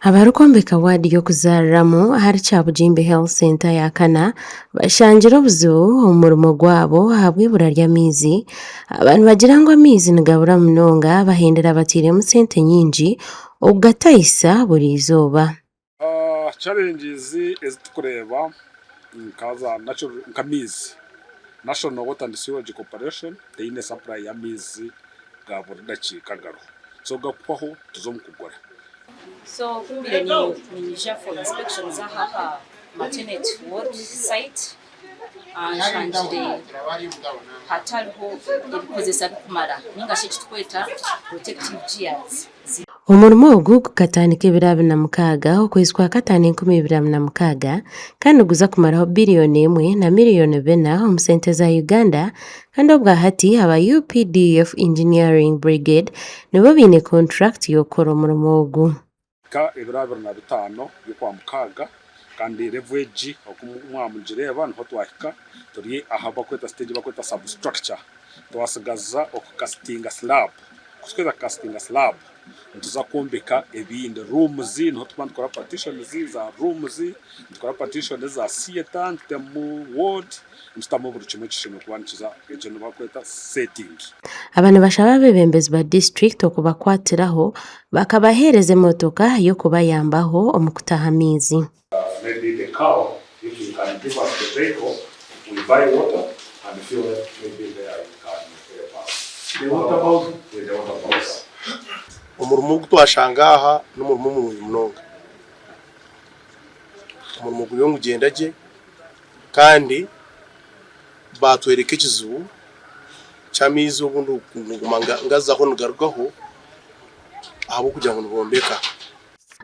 Abarukombeka wadi y'okuzaaliramu ahari Kyabujimbi Health Center yaakana bashangira obuzibu omu murimo gwabo ahabwa ibura ly'amaizi. Abantu bagira ngu amaizi nigabura munonga bahendera batiiremu sente nyingi okugatayisa buri izooba. Challenges ezitukureeba nk'amaizi. National Water and Sewage Corporation teine supply y'amaizi ga buri dakiika garo. So gakubaho tuzomu kugura. So kumbire ni for inspection za hapa maternity ward site shanjire hatariho ibikozesa bikumara ningashi kitweta protective gears. Omurimo ogu gukatandika 2006 okwezi kwa Kataano 2026 kandi guza kumaraho biliyoni 1 na miliyoni 4 omu sente za Uganda kandi obwa hati aba UPDF Engineering Brigade nibo biine contract y'okukora omurimo ogu. Ka 2025 y'okwa mukaaga kandi leverage okumwamugireba niho twahika turi aha bakweta stage bakweta substructure twasigaza okukastinga slab kusweza casting slab tuza kumbika ebindi rooms niho tukora partitions za rooms tukora partitions za theater ntemu ward mstamu buri kimwe kishino kubankiza ekintu bakweta setting. Abantu bashaba bebembezi ba district okubakwatiraho bakabahereza emotoka yo kubayambaho omu kutaha amaizi. Maybe the cow, if you can give us the vehicle, we buy water and fill it maybe there you can pass. The water boat with the water boats. Umurimo twashangaha n'umurimo munonga. Umurimo guyo ngugendaje kandi batwereka ikizu cy'amizi ubundi ngazaho nugarugaho abo kugira ngo nibombeka.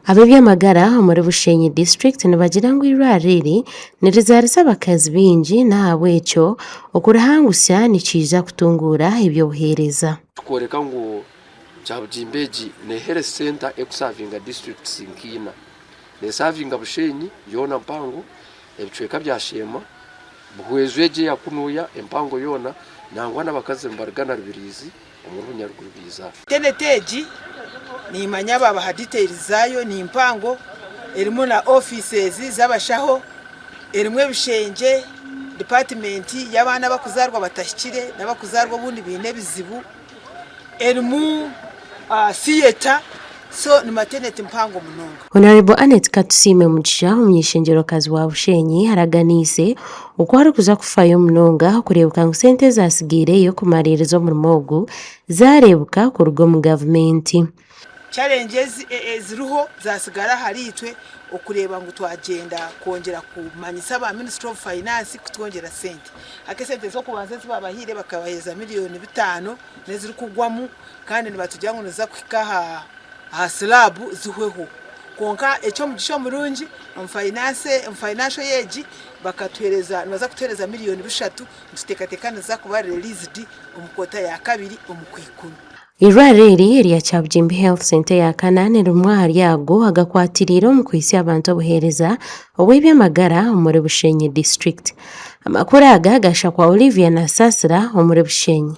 Abebyamagara muri Bushenyi district nibagira ngu irwariri nirizarisa abakazi bingi nahabwe ekyo okurahangusya nikiza kutungura ibyo buhereza. Tukoreka ngo Kyabujimbeji ne health center ekusavinga district sinkina ne savinga Bushenyi yona mpango ebicweka bya Shema buhwezweje yakunuya empango yona nangwa n'abakazi mbarigana rubirizi omuru nyaruguriza. Teneteji ni manyaba ba details zayo ni impango erimu na offices z'abashaho erimwe bishenje department y'abana bakuzarwa batashikire n'abakuzarwa bundi bine bizibu erimu theater so ni maternity mpango munonga. Honorable Annette Katusime Mugisha umunyeshengerokazi wa Bushenyi haraganise uko hari kuza kufayo munonga kurebuka ngo sente zasigire yo kumaririzo omurimo ogu zarebuka ku rugo mu government. Challenges eziruho zasigara haritwe okureba ngo twagenda kongera kumanyisa ba Ministry of Finance kutwongera sente akesente zo kubanza zibabahire bakabaheza miliyoni 5 neziri kugwamu kandi nibatujya ngo noza kwika ha slab zihweho konka echo mugisho murungi financial yeji bakatwereza noza kutwereza miliyoni 3 tutekatekana za kuba released omukota ya kabiri omukwikumi. Irwariri erya Kyabujimbi Health Center yaakana nirumwa hari yago agakwatiriro mu kwisi abantu obuhereza obw'ebyamagara omuri Bushenyi district. Amakuru aga gasha kwa Olivia na Sasra omuri Bushenyi.